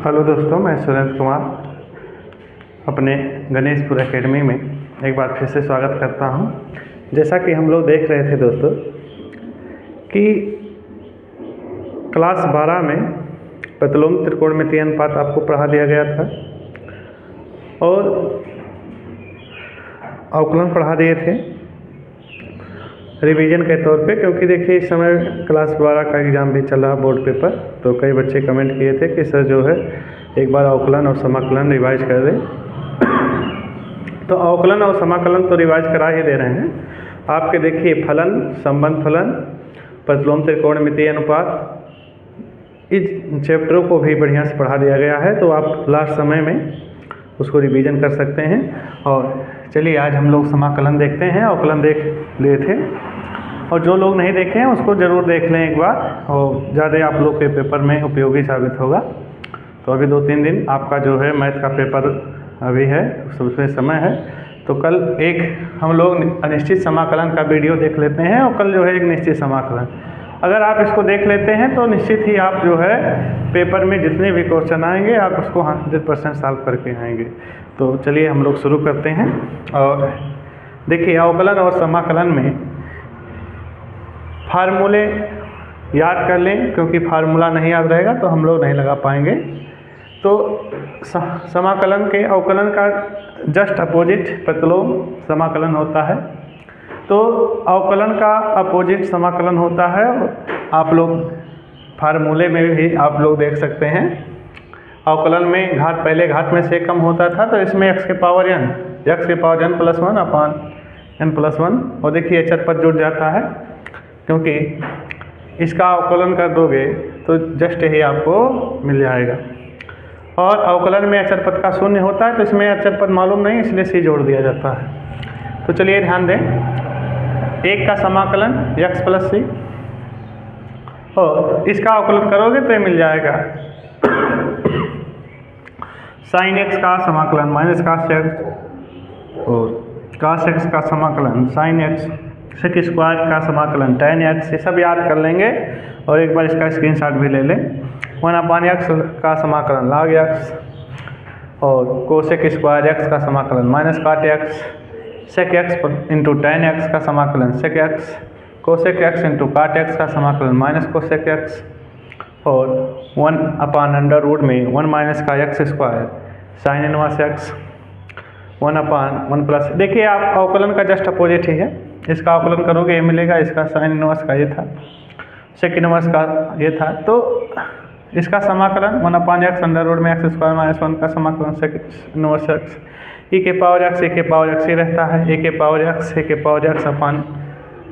Hello दोस्तों, मैं सुरेंद्र कुमार अपने गणेशपुर एकेडमी में एक बार फिर से स्वागत करता हूं। जैसा कि हम लोग देख रहे थे दोस्तों कि क्लास 12 में प्रतिलोम त्रिकोणमितीय अनुपात आपको पढ़ा दिया गया था और अवकलन पढ़ा दिए थे रिवीजन के तौर पे, क्योंकि देखिए इस समय क्लास 12 का एग्ज़ाम भी चल रहा बोर्ड पेपर। तो कई बच्चे कमेंट किए थे कि सर जो है एक बार अवकलन और समाकलन रिवाइज कर दें। तो अवकलन और समाकलन तो रिवाइज करा ही दे रहे हैं। आपके देखिए फलन, संबंध फलन, प्रतिलोम त्रिकोणमितीय अनुपात, इस चैप्टरों को भी बढ़िया से पढ़ा दिया गया है। तो आप लास्ट समय में उसको रिवीजन कर सकते हैं। और चलिए आज हम लोग समाकलन देखते हैं। अवकलन देख लिए थे और जो लोग नहीं देखे हैं उसको ज़रूर देख लें एक बार, और ज़्यादा आप लोग के पेपर में उपयोगी साबित होगा। तो अभी 2-3 दिन आपका जो है मैथ का पेपर अभी है, उसमें समय है। तो कल एक हम लोग अनिश्चित समाकलन का वीडियो देख लेते हैं और कल जो है एक निश्चित समाकलन। अगर आप इसको देख लेते हैं तो निश्चित ही आप जो है पेपर में जितने भी क्वेश्चन आएंगे आप उसको 100% सॉल्व करके आएंगे। तो चलिए हम लोग शुरू करते हैं। और देखिए अवकलन और समाकलन में फार्मूले याद कर लें, क्योंकि फार्मूला नहीं याद रहेगा तो हम लोग नहीं लगा पाएंगे। तो समाकलन के अवकलन का जस्ट अपोजिट प्रतिलोम समाकलन होता है। तो अवकलन का अपोजिट समाकलन होता है। आप लोग फार्मूले में भी आप लोग देख सकते हैं। अवकलन में घात पहले घात में से कम होता था, तो इसमें x के पावर n प्लस 1 अपान n प्लस 1, और देखिए अचर पद जुड़ जाता है, क्योंकि इसका अवकलन कर दोगे तो जस्ट ही आपको मिल जाएगा। और अवकलन में अचर पद का शून्य होता है, तो इसमें अचर पद मालूम नहीं, इसलिए सी जोड़ दिया जाता है। तो चलिए ध्यान दें, एक का समाकलन x प्लस सी, और इसका अवकलन करोगे तो ये मिल जाएगा साइन x का समाकलन माइनस कास x, और कास x का समाकलन साइन x, सेक स्क्वायर का समाकलन tan x। ये सब याद कर लेंगे और एक बार इसका स्क्रीनशॉट भी ले लें। 1/x का समाकलन log x, और कोसेक स्क्वायर x का समाकलन माइनस काट x, सेक x इंटू tan x का समाकलन सेक x, कोसेक x इंटू काट x का समाकलन माइनस कोसेक x, और 1/√ में 1 माइनस का x square sine inverse x, 1/1 plus. देखिए आप अवकलन का जस्ट अपोजिट ही है। इसका अवकलन करोगे ये मिलेगा, इसका साइन इनवर्स का ये था, सेक इनवर्स का ये था। तो इसका समाकलन 1/x अंडर रूट में x स्क्वायर माइनस 1 का समाकलन सेक इनवर्स x, e के पावर x ही रहता है, e के पावर x अपान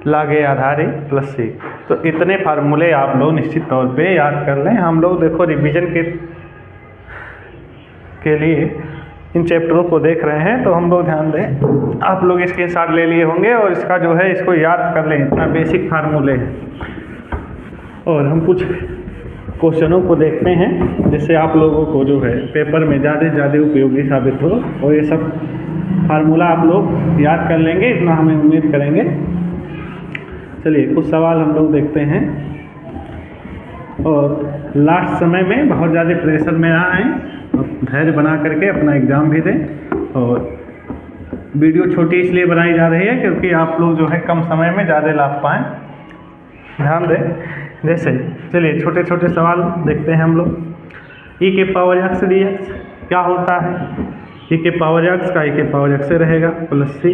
लागे आधारी प्लस सी। तो इतने फार्मूले आप लोग निश्चित तौर पे याद कर लें। हम लोग देखो रिवीजन के लिए इन चैप्टरों को देख रहे हैं, तो हम लोग ध्यान दें। आप लोग इसके साथ ले लिए होंगे और इसका जो है इसको याद कर लें, इतना बेसिक फार्मूले हैं। और हम कुछ क्वेश्चनों को देखते हैं जिससे आप लोगों को जो है पेपर में ज़्यादा से ज़्यादा उपयोगी साबित हो, और ये सब फार्मूला आप लोग याद कर लेंगे, इतना हमें उम्मीद करेंगे। चलिए कुछ सवाल हम लोग देखते हैं, और लास्ट समय में बहुत ज़्यादा प्रेशर में ना आए, धैर्य बना करके अपना एग्ज़ाम भी दें। और वीडियो छोटी इसलिए बनाई जा रही है क्योंकि आप लोग जो है कम समय में ज़्यादा लाभ पाएँ। ध्यान दें। जैसे चलिए छोटे छोटे सवाल देखते हैं हम लोग। e के पावर x dx क्या होता है? e के पावर x का e के पावर x से रहेगा प्लस सी।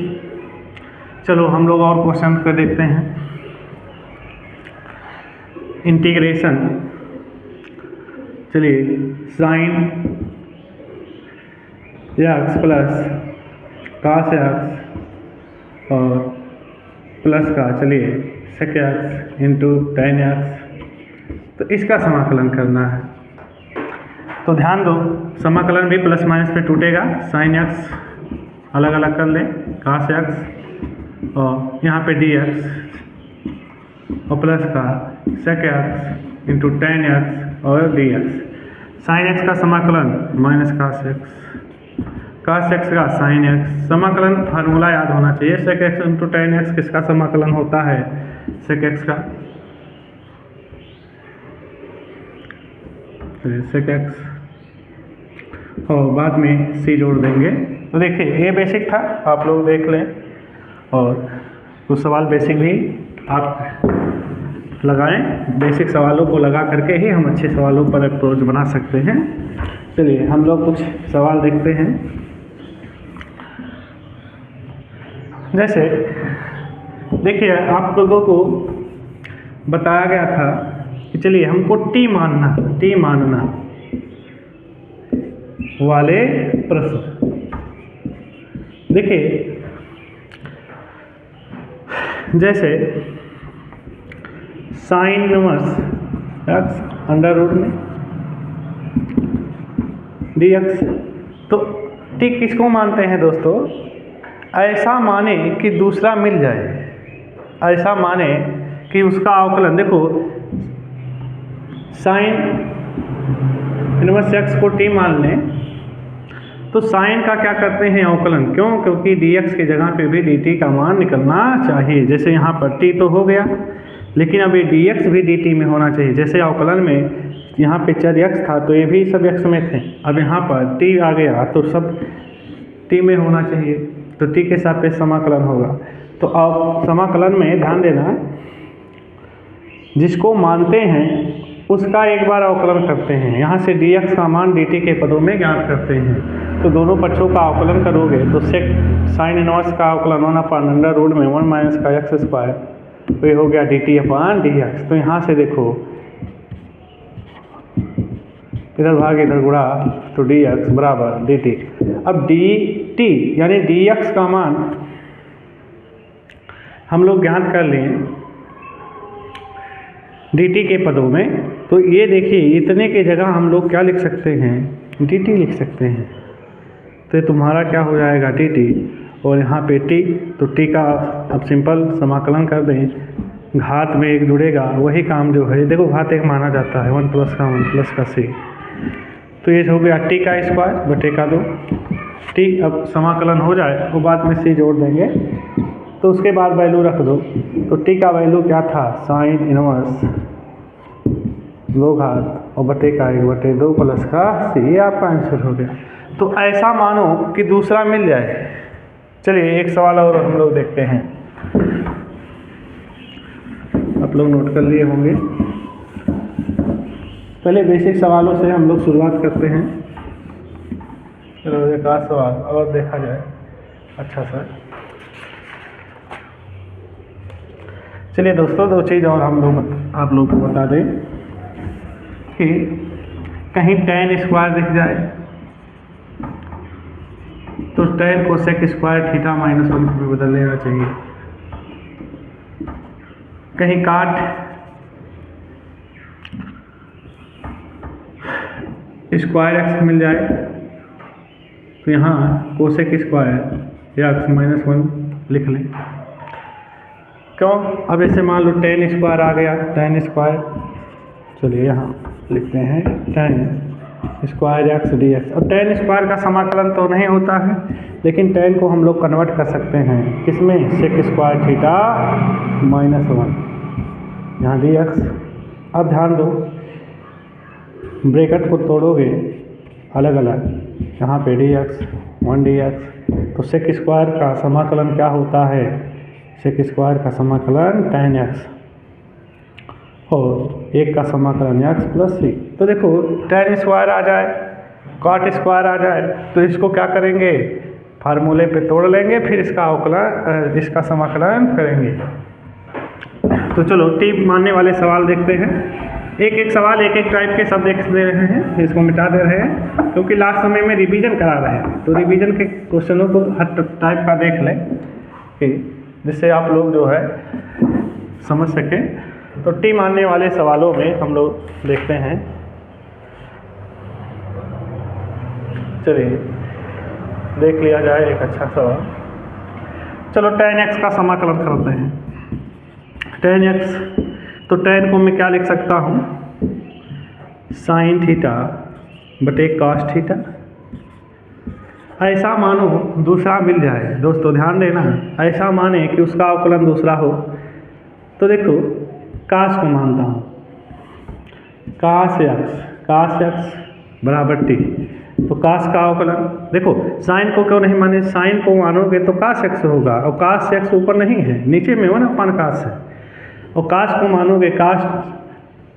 चलो हम लोग और क्वेश्चन को देखते हैं। इंटीग्रेशन, चलिए sine x plus cos x और प्लस का चलिए sec x into tan x, तो इसका समाकलन करना है। तो ध्यान दो, समाकलन भी प्लस माइनस पे टूटेगा। साइन x अलग अलग कर लें, कास x और यहाँ पे dx, और प्लस का सेक x इंटू tan x और dx। साइन x का समाकलन माइनस कास x का साइन x। समाकलन फार्मूला याद होना चाहिए। सेक x इंटू tan x किसका समाकलन होता है? सेक x का। सेक x और बाद में सी जोड़ देंगे। तो देखिए ये बेसिक था, आप लोग देख लें, और कुछ सवाल बेसिक भी आप लगाएं। बेसिक सवालों को लगा करके ही हम अच्छे सवालों पर अप्रोच बना सकते हैं। चलिए हम लोग कुछ सवाल देखते हैं। जैसे देखिए आप लोगों को बताया गया था कि चलिए हमको टी मानना वाले प्रश्न। देखिए जैसे sine inverse X under root में डी एक्स, तो टी किसको मानते हैं दोस्तों? ऐसा माने कि दूसरा मिल जाए, ऐसा माने कि उसका अवकलन, देखो साइन इनवर्स एक्स को टी मान लें तो साइन का क्या करते हैं अवकलन, क्यों? क्योंकि डी एक्स की जगह पे भी डी टी का मान निकलना चाहिए। जैसे यहाँ पर टी तो हो गया, लेकिन अभी डी एक्स भी डी टी में होना चाहिए। जैसे अवकलन में यहाँ पे चर एक्स था तो ये भी सब एक्स में थे, अब यहाँ पर टी आ गया तो सब टी में होना चाहिए, तो टी के सापेक्ष समाकलन होगा। तो अब समाकलन में ध्यान देना, जिसको मानते हैं उसका एक बार अवकलन करते हैं, यहाँ से डी एक्स का मान डी टी के पदों में ज्ञात करते हैं। तो दोनों पक्षों का अवकलन करोगे तो सेक साइन इनवर्स का अवकलन 1/√में 1 माइनस का एक्स स्क्वायर, तो ये हो गया D T upon D X. तो यहाँ से देखो इधर भाग इधर गुणा, तो डी एक्स बराबर डी टी। अब डी टी यानी डी एक्स का मान हम लोग ज्ञात कर लें डी टी के पदों में, तो ये देखिए इतने के जगह हम लोग क्या लिख सकते हैं? डी टी लिख सकते हैं। तो तुम्हारा क्या हो जाएगा डी टी, और यहाँ पे टी, तो टी का अब सिंपल समाकलन कर दें, घात में एक जुड़ेगा, वही काम जो है देखो घात एक माना जाता है, 1 + 1 + का सी, तो ये हो गया टी का स्क्वायर बटे का 2 टी। अब समाकलन हो जाए तो बाद में सी जोड़ देंगे, तो उसके बाद वैल्यू रख दो। तो टी का वैल्यू क्या था? साइन इनवर्स 2 घात और बटे का 1 बटे 2 + का सी, ये आपका आंसर हो गया। तो ऐसा मानो कि दूसरा मिल जाए। चलिए एक सवाल और हम लोग देखते हैं, आप लोग नोट कर लिए होंगे। पहले बेसिक सवालों से हम लोग शुरुआत करते हैं। चलो एक आध सवाल और देखा जाए। अच्छा सर, चलिए दोस्तों दो चीज़ और हम लोग आप लोग को बता दें कि कहीं tan स्क्वायर दिख जाए तो tan को sec स्क्वायर थीटा -1 में बदल लेना चाहिए। कहीं काट स्क्वायर एक्स मिल जाए तो यहाँ कोसेक स्क्वायर या -1 लिख लें। क्यों? अब ऐसे मान लो tan स्क्वायर आ गया, tan स्क्वायर, चलिए यहाँ लिखते हैं tan square x D x. अब tan स्क्वायर का समाकलन तो नहीं होता है, लेकिन tan को हम लोग कन्वर्ट कर सकते हैं किसमें? सेक स्क्वायर थीटा -1, यहाँ डी एक्स। अब ध्यान दो, ब्रैकेट को तोड़ोगे अलग अलग, यहाँ पे डी एक्स 1 डी एक्स, तो सेक स्क्वायर का समाकलन क्या होता है? सेक स्क्वायर का समाकलन tan एक्स और 1 का समाकलन x + c। तो देखो tan स्क्वायर आ जाए, cot स्क्वायर आ जाए, तो इसको क्या करेंगे? फार्मूले पे तोड़ लेंगे, फिर इसका अवकलन इसका समाकलन करेंगे। तो चलो टी मानने वाले सवाल देखते हैं। एक एक सवाल एक एक टाइप के सब देख दे रहे हैं, इसको मिटा दे रहे हैं क्योंकि लास्ट समय में रिवीजन करा रहे हैं, तो रिवीजन के क्वेश्चनों को हर टाइप का देख लें कि जिससे आप लोग जो है समझ सकें। तो टी मानने वाले सवालों में हम लोग देखते हैं। चलिए देख लिया जाए एक अच्छा सवाल। चलो tan x का समाकलन करते हैं। tan x, तो tan को मैं क्या लिख सकता हूँ? साइन थीटा बटे कॉस थीटा। ऐसा मानो दूसरा मिल जाए, दोस्तों ध्यान देना, ऐसा माने कि उसका अवकलन दूसरा हो। तो देखो कास को मानता हूँ, कास एक्स बराबर टी। तो कास का अवकलन, देखो साइन को क्यों नहीं माने, साइन को मानोगे तो कास एक्स होगा, और कास एक्स ऊपर नहीं है, नीचे में 1/cos है, और कास को मानोगे कास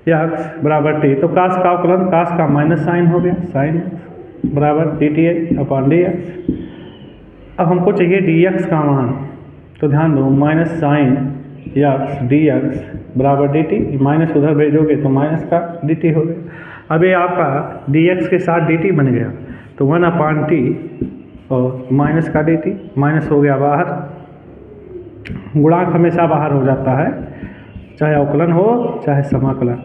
एक्स बराबर टी, तो कास का अवकलन कास का माइनस साइन हो गया, साइन बराबर dt/dx। अब हमको चाहिए dx का मान, तो ध्यान दो माइनस साइन एक्स dx बराबर dt, माइनस उधर भेजोगे तो माइनस का dt हो गया। अब ये आपका dx के साथ dt बन गया, तो 1/t और माइनस का dt, माइनस हो गया बाहर, गुणांक हमेशा बाहर हो जाता है, चाहे अवकलन हो चाहे समाकलन,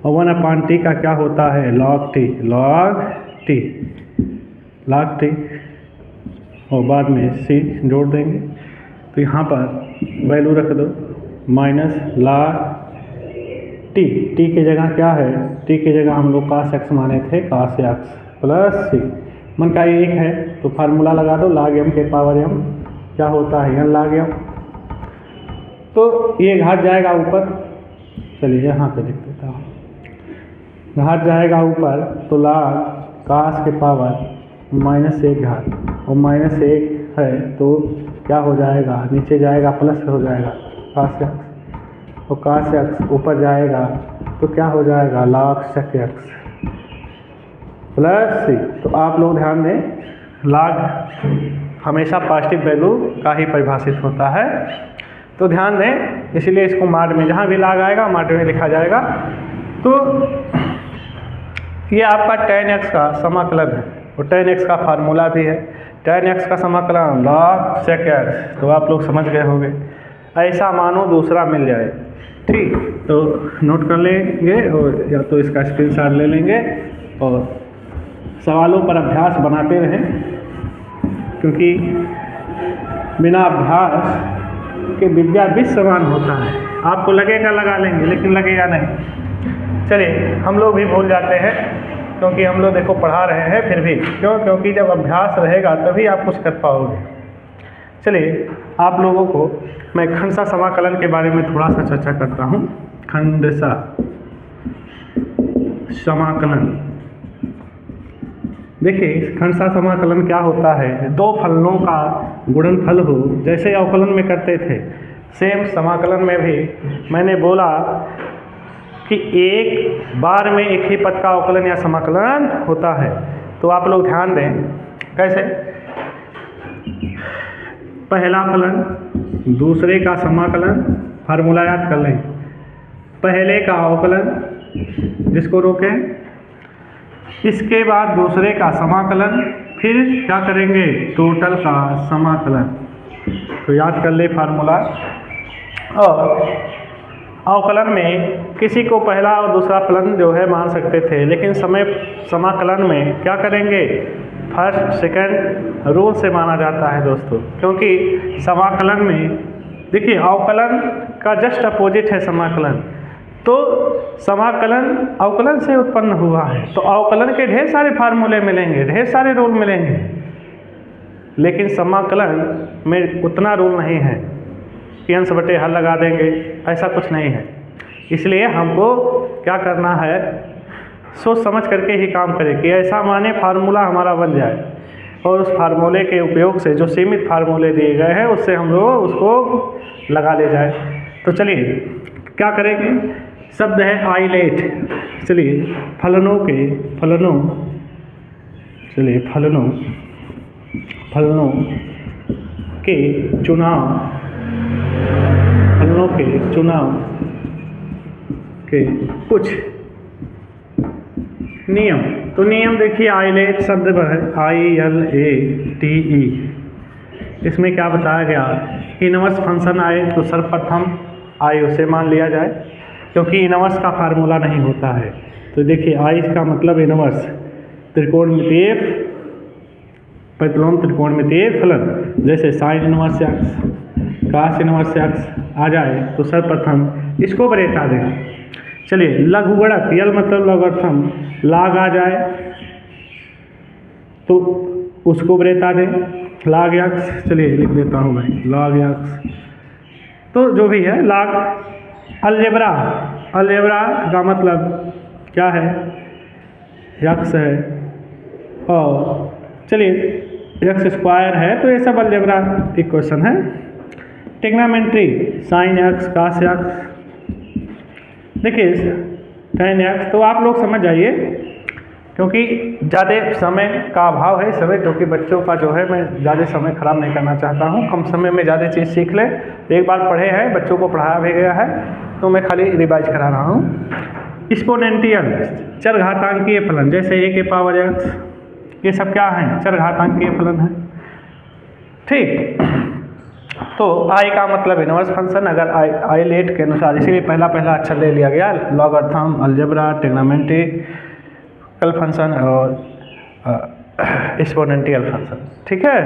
और 1/t का क्या होता है log t, log t, और बाद में c जोड़ देंगे, तो यहाँ पर वैल्यू रख दो माइनस log t, t की जगह क्या है, t की जगह हम लोग cos x माने थे, cos x प्लस c, मन का ये एक है तो फार्मूला लगा दो log m के पावर m क्या होता है n log m, तो ये घात जाएगा ऊपर, चलिए यहाँ पे लिख देता हूँ, घात जाएगा ऊपर तो log cos के पावर -1 घात, और -1 है तो क्या हो जाएगा, नीचे जाएगा प्लस हो जाएगा cos x, और cos x ऊपर जाएगा तो क्या हो जाएगा log sec x plus c। तो आप लोग ध्यान दें, log हमेशा पॉजिटिव वैल्यू का ही परिभाषित होता है, तो ध्यान दें, इसलिए इसको माड में जहाँ भी log आएगा माड में लिखा जाएगा। तो ये आपका tan x का समाकलन है, और tan x का फार्मूला भी है, tan x का समाकलन log sec x, तो आप लोग समझ गए होंगे, ऐसा मानो दूसरा मिल जाए, ठीक, तो नोट कर लेंगे और या तो इसका स्क्रीनशॉट ले लेंगे और सवालों पर अभ्यास बनाते रहें, क्योंकि बिना अभ्यास के विद्या विष समान होता है, आपको लगेगा लगा लेंगे लेकिन लगेगा नहीं। चलिए हम लोग भी भूल जाते हैं, क्योंकि हम लोग देखो पढ़ा रहे हैं फिर भी, क्योंकि जब अभ्यास रहेगा तभी आप कुछ कर पाओगे। चलिए आप लोगों को मैं खंडसा समाकलन के बारे में थोड़ा सा चर्चा करता हूँ। खंडसा समाकलन, देखिए खंडसा समाकलन क्या होता है, दो फलनों का गुणनफल हो, जैसे अवकलन में करते थे सेम समाकलन में भी मैंने बोला कि एक बार में एक ही पद का अवकलन या समाकलन होता है। तो आप लोग ध्यान दें कैसे, पहला फलन दूसरे का समाकलन, फार्मूला याद कर लें, पहले का अवकलन जिसको रोकें, इसके बाद दूसरे का समाकलन, फिर क्या करेंगे टोटल का समाकलन। तो याद कर ले फार्मूला। और अवकलन में किसी को पहला और दूसरा फलन जो है मान सकते थे, लेकिन समाकलन में क्या करेंगे फर्स्ट सेकंड रूल से माना जाता है दोस्तों, क्योंकि समाकलन में देखिए अवकलन का जस्ट अपोजिट है समाकलन, तो समाकलन अवकलन से उत्पन्न हुआ है, तो अवकलन के ढेर सारे फार्मूले मिलेंगे, ढेर सारे रूल मिलेंगे, लेकिन समाकलन में उतना रूल नहीं है कि अंश बटे हल लगा देंगे, ऐसा कुछ नहीं है। इसलिए हमको क्या करना है, सोच समझ करके ही काम करें कि ऐसा माने फार्मूला हमारा बन जाए, और उस फार्मूले के उपयोग से जो सीमित फार्मूले दिए गए हैं उससे हम लोग उसको लगा ले जाए। तो चलिए क्या करेंगे, शब्द है आइलेट, चलिए फलनों के चुनाव के कुछ नियम। तो नियम देखिए, आइलेट शब्द है ILATE, इसमें क्या बताया गया, इनवर्स फंक्शन आए तो सर्वप्रथम आई उसे मान लिया जाए, क्योंकि इनवर्स का फार्मूला नहीं होता है। तो देखिए आई का मतलब इनवर्स, त्रिकोणमितीय प्रतिलोम त्रिकोणमितीय फलन, जैसे साइन इनवर्स एक्स कास इनवर्स एक्स आ जाए तो सर्वप्रथम इसको बरेटा दें। चलिए लघुगणक यल मतलब लॉगरिथम लाग आ जाए तो उसको बरेटा दें, log x, चलिए लिख देता हूँ भाई log x, तो जो भी है log। अलजेब्रा का मतलब क्या है, x है और चलिए एक्स स्क्वायर है तो ये सब अलजेब्रा इक्वेशन है। ट्रिग्नोमेट्री साइन एक्स कास एक्स, देखिए tan एक्स तो आप लोग समझ जाइए, क्योंकि ज़्यादा समय का अभाव है इस समय, क्योंकि बच्चों का जो है मैं ज़्यादा समय ख़राब नहीं करना चाहता हूँ, कम समय में ज़्यादा चीज़ सीख ले। एक बार पढ़े हैं, बच्चों को पढ़ाया भी गया है, तो मैं खाली रिवाइज करा रहा हूँ। एक्सपोनेंशियल चरघातांकीय फलन, जैसे a के पावर x, ये सब क्या हैं? चरघातांकीय फलन है, ठीक। तो i का मतलब इनवर्स फंक्शन, अगर आई लेट के अनुसार, इसीलिए पहला अक्षर ले लिया गया, लॉगरिथम, अलजेब्रा, ट्रिग्नोमेट्रिकल फंक्शन और एक्सपोनेंशियल फंक्शन, ठीक है।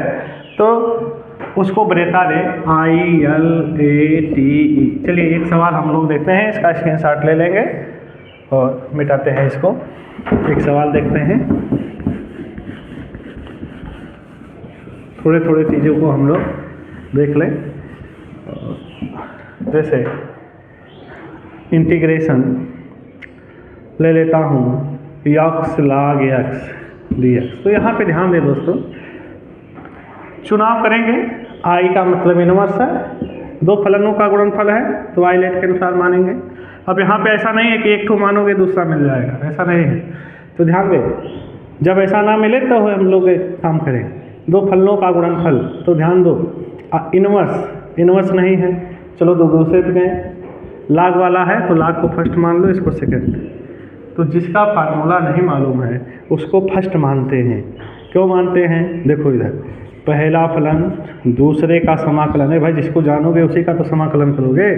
तो उसको ब्रेता दे ILATE। चलिए एक सवाल हम लोग देखते हैं, इसका स्क्रीनशॉट ले लेंगे और मिटाते हैं इसको। एक सवाल देखते हैं, थोड़े चीज़ों को हम लोग देख लें। जैसे इंटीग्रेशन ले लेता हूँ x log x dx। तो यहाँ पे ध्यान दें दोस्तों, चुनाव करेंगे, i का मतलब इनवर्स है, दो फलनों का गुणनफल है तो आई लेट के अनुसार मानेंगे। अब यहाँ पे ऐसा नहीं है कि एक ठो मानोगे दूसरा मिल जाएगा, ऐसा नहीं है। तो ध्यान दें, जब ऐसा ना मिले तो हम लोग एक काम करें, दो फलनों का गुणनफल, तो ध्यान दो इनवर्स नहीं है, चलो दो दूसरे पे गए, लाग वाला है तो लाग को फर्स्ट मान लो, इसको सेकंड। तो जिसका फार्मूला नहीं मालूम है उसको फर्स्ट मानते हैं। क्यों मानते हैं? देखो इधर, पहला फलन दूसरे का समाकलन है भाई, जिसको जानोगे उसी का तो समाकलन करोगे।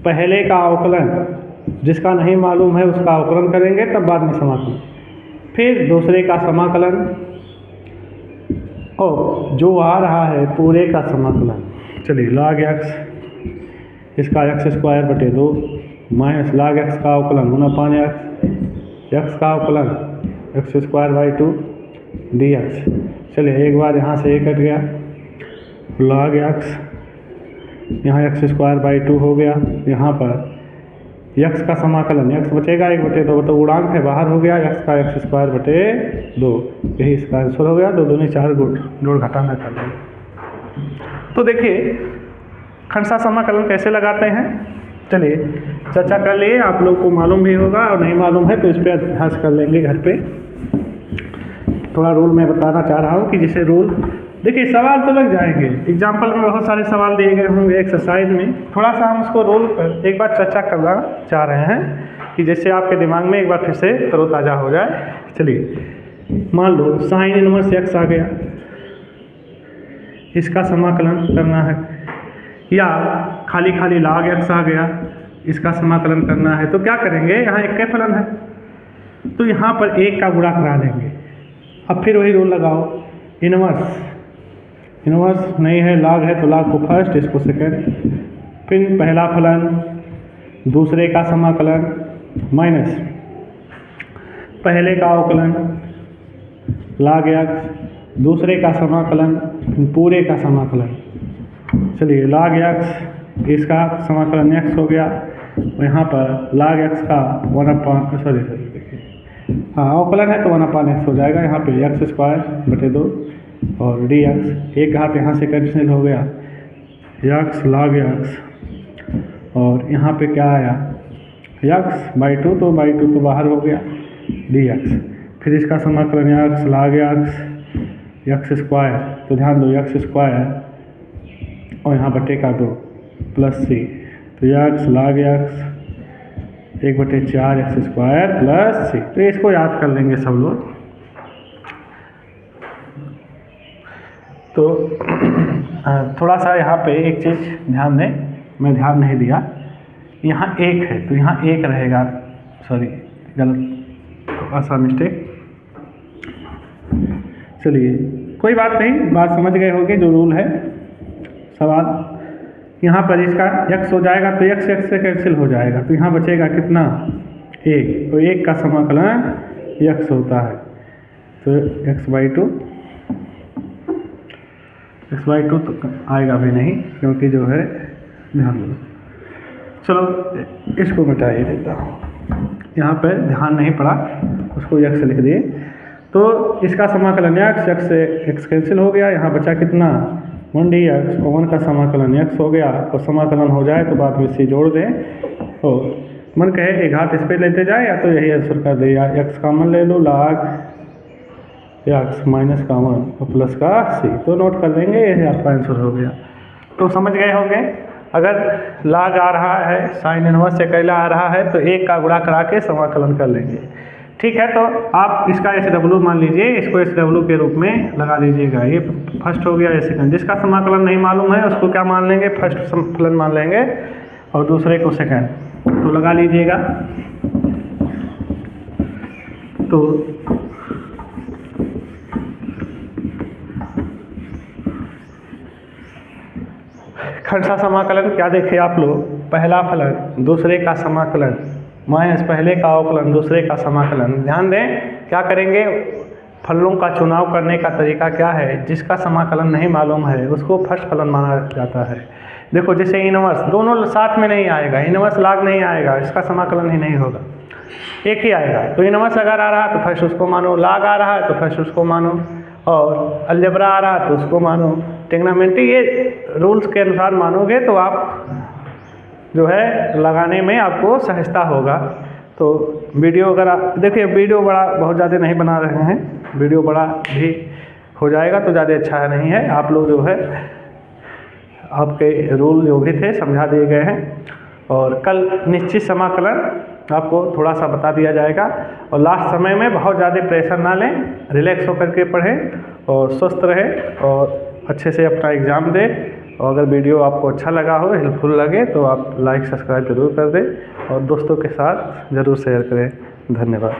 पहले का अवकलन, जिसका नहीं मालूम है उसका अवकलन करेंगे, तब बाद में समाकलन, फिर दूसरे का समाकलन, और जो आ रहा है पूरे का समाकलन। चलिए log x, इसका x स्क्वायर बटे 2 माइनस log x का अवकलन 1/x, x का अवकलन x स्क्वायर बाई 2 dx। चलिए एक बार यहाँ से ये कट गया, log x, यहाँ x स्क्वायर बाई 2 हो गया, यहाँ पर x का समाकलन, x बचेगा 1/2, तो गुणांक है बाहर हो गया, x का x स्क्वायर बटे 2, यही इसका आंसर हो गया। 2 दूनी 4, जोड़ घटा ना कर लें। तो देखिए खंडसा समाकलन कैसे लगाते हैं, चलिए चर्चा कर लिए, आप लोग को मालूम भी होगा और नहीं मालूम है तो इस पर अभ्यास कर लेंगे घर पे। थोड़ा रूल मैं बताना चाह रहा हूँ कि जिसे रूल, देखिए सवाल तो लग जाएंगे, एग्जाम्पल में बहुत सारे सवाल दिए गए होंगे एक्सरसाइज में, थोड़ा सा हम उसको रोल पर एक बार चर्चा करना चाह रहे हैं कि जैसे आपके दिमाग में एक बार फिर से तरोताज़ा हो जाए। चलिए मान लो साइन इनवर्स x आ गया, इसका समाकलन करना है, या खाली log x आ गया, इसका समाकलन करना है। तो क्या करेंगे, यहाँ एक का फलन है तो यहाँ पर एक का गुणा करा देंगे। अब फिर वही रूल लगाओ, इनवर्स नहीं है, log है तो log को फर्स्ट, इसको सेकंड, फिर पहला फलन दूसरे का समाकलन माइनस पहले का अवकलन log x, दूसरे का समाकलन पूरे का समाकलन। चलिए log x, इसका समाकलन x हो गया, यहाँ पर log x का देखिए हाँ अवकलन है तो 1/x हो जाएगा, यहाँ पे x स्क्वायर बटे 2 और dx, एक घात यहाँ से कैंसिल हो गया, x log x, और यहाँ पे क्या आया x बाई 2, तो बाई 2 तो बाहर हो गया dx, फिर इसका समाकलन x log x स्क्वायर, तो ध्यान दो x स्क्वायर और यहाँ बटे का 2 प्लस c, तो x log x 1/4 x square plus c। तो इसको याद कर लेंगे सब लोग। तो थोड़ा सा यहाँ पे एक चीज़ ध्यान दें, मैं ध्यान नहीं दिया, यहाँ एक है तो यहाँ एक रहेगा, सॉरी गलत, थोड़ा सा मिस्टेक। चलिए कोई बात नहीं, बात समझ गए होंगे जो रूल है। सवाल यहाँ पर इसका x हो जाएगा तो x से कैंसिल हो जाएगा, तो यहाँ बचेगा कितना, 1, तो 1 का समाकलन x होता है, तो x/2 तो आएगा भी नहीं, क्योंकि जो है ध्यान दो। चलो इसको मिटाइए देता हूँ, यहाँ पर ध्यान नहीं पड़ा, उसको x लिख दिए। तो इसका समाकलन x से x कैंसिल हो गया, यहाँ बचा कितना 1 dx, 1 का समाकलन x हो गया, और समाकलन हो जाए तो बाद में c जोड़ दें। तो मन कहे एक हाथ इस पे लेते जाए या तो यही आंसर कर दे, या x कॉमन ले लो log x माइनस कॉमन और प्लस का c, तो नोट कर देंगे, यही आपका आंसर हो गया। तो समझ गए होंगे, अगर log आ रहा है, साइन इनवर्स से कैला आ रहा है, तो एक का गुणा करा के समाकलन कर लेंगे। ठीक है, तो आप इसका SW मान लीजिए, इसको SW के रूप में लगा लीजिएगा। ये फर्स्ट हो गया, ये सेकंड। जिसका समाकलन नहीं मालूम है उसको क्या मान लेंगे, फर्स्ट समाकलन मान लेंगे और दूसरे को सेकंड, तो लगा लीजिएगा। तो खंडसा समाकलन क्या देखे आप लोग, पहला फलन दूसरे का समाकलन माइनस पहले का अवकलन दूसरे का समाकलन। ध्यान दें क्या करेंगे, फलनों का चुनाव करने का तरीका क्या है, जिसका समाकलन नहीं मालूम है उसको फर्स्ट फलन माना जाता है। देखो जैसे इनवर्स, दोनों साथ में नहीं आएगा, इनवर्स log नहीं आएगा, इसका समाकलन ही नहीं होगा, एक ही आएगा। तो इनवर्स अगर आ रहा है तो फर्स्ट उसको मानो, log आ रहा है तो फर्स्ट उसको मानो, और अलजेब्रा आ रहा है तो उसको मानो। ट्रिग्नोमेट्री ये रूल्स के अनुसार मानोगे तो आप जो है लगाने में आपको सहजता होगा। तो वीडियो अगर आप देखिए, वीडियो बड़ा बहुत ज़्यादा नहीं बना रहे हैं, वीडियो बड़ा भी हो जाएगा तो ज़्यादा अच्छा नहीं है। आप लोग जो है आपके रूल जो भी थे समझा दिए गए हैं, और कल निश्चित समाकलन आपको थोड़ा सा बता दिया जाएगा। और लास्ट समय में बहुत ज़्यादा प्रेशर ना लें, रिलैक्स होकर के पढ़ें और स्वस्थ रहें और अच्छे से अपना एग्ज़ाम दें। और अगर वीडियो आपको अच्छा लगा हो, हेल्पफुल लगे, तो आप लाइक सब्सक्राइब जरूर कर दें और दोस्तों के साथ ज़रूर शेयर करें। धन्यवाद।